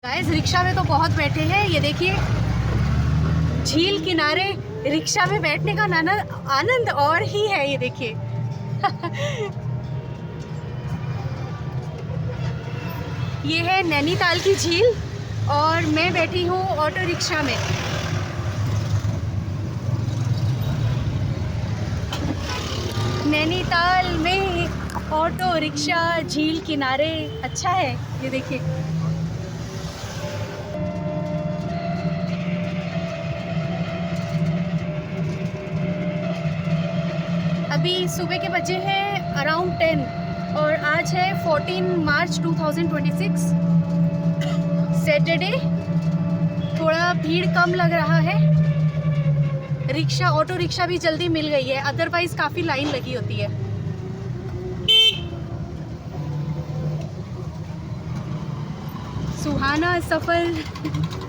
Guys rickshaw में तो बहुत बैठे हैं। ये देखिए झील किनारे रिक्शा में बैठने का आनंद और ही है। ये देखिए ये है नैनीताल की झील और मैं बैठी हूँ ऑटो रिक्शा में। नैनीताल में ऑटो रिक्शा झील किनारे अच्छा है। ये देखिए अभी सुबह के बजे हैं अराउंड 10 और आज है 14 मार्च 2026 सैटरडे। थोड़ा भीड़ कम लग रहा है। ऑटो रिक्शा भी जल्दी मिल गई है, अदरवाइज काफ़ी लाइन लगी होती है। सुहाना सफ़र